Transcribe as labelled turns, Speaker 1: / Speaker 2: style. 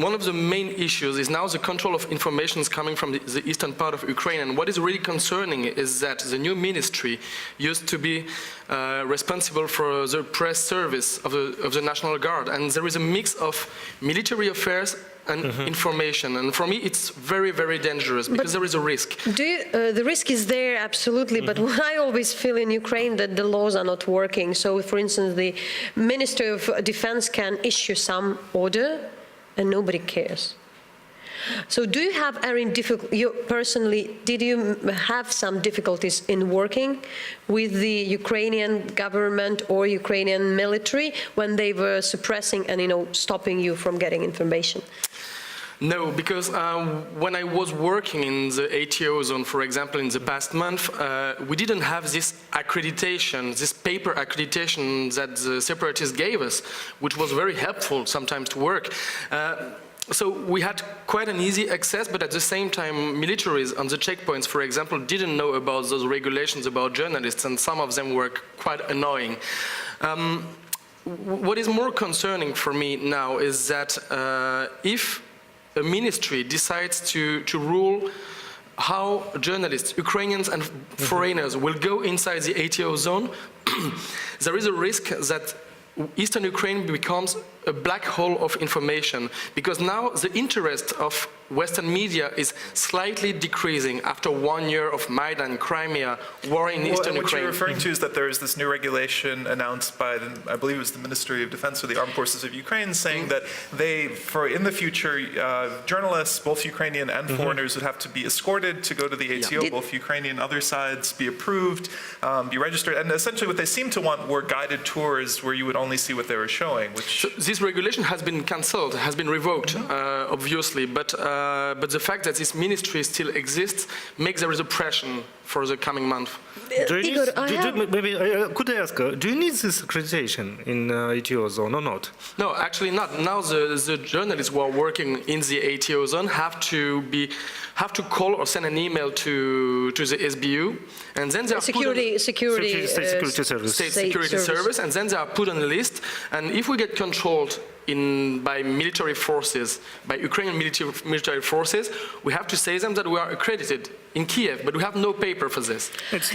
Speaker 1: one of the main issues is now the control of information is coming from the eastern part of Ukraine. And what is really concerning is that the new ministry used to be responsible for the press service of the National Guard. And there is a mix of military affairs and information. And for me, it's very, very dangerous because there is a risk.
Speaker 2: The risk is there, absolutely. But what I always feel in Ukraine that the laws are not working. So, for instance, the Minister of Defense can issue some order and nobody cares. So do you have any did you have some difficulties in working with the Ukrainian government or Ukrainian military when they were suppressing and, stopping you from getting information?
Speaker 1: No, because when I was working in the ATO zone, for example, in the past month, we didn't have this accreditation, this paper accreditation that the separatists gave us, which was very helpful sometimes to work. So we had quite an easy access, but at the same time, militaries on the checkpoints, for example, didn't know about those regulations about journalists, and some of them were quite annoying. What is more concerning for me now is that if a ministry decides to rule how journalists, Ukrainians and foreigners, will go inside the ATO zone, there is a risk that Eastern Ukraine becomes a black hole of information, because now the interest of Western media is slightly decreasing after 1 year of Maidan, Crimea, war in Eastern Ukraine.
Speaker 3: What you're referring to is that there is this new regulation announced by, I believe it was the Ministry of Defense or the Armed Forces of Ukraine, saying that in the future, journalists, both Ukrainian and foreigners, would have to be escorted to go to the ATO, both Ukrainian and other sides, be approved, be registered, and essentially what they seem to want were guided tours where you would only see what they were showing, which...
Speaker 1: So this regulation has been cancelled, has been revoked, obviously, but the fact that this ministry still exists makes there is a pressure for the coming month.
Speaker 4: Could I ask, do you need this accreditation in ATO zone or not?
Speaker 1: No, actually not. Now the journalists who are working in the ATO zone have to call or send an email to the SBU, and then they are
Speaker 4: State Security Service.
Speaker 1: State Security Service, and then they are put on a list. And if we get controlled by military forces, by Ukrainian military forces, we have to say them that we are accredited in Kiev, but we have no paper for this.
Speaker 4: It's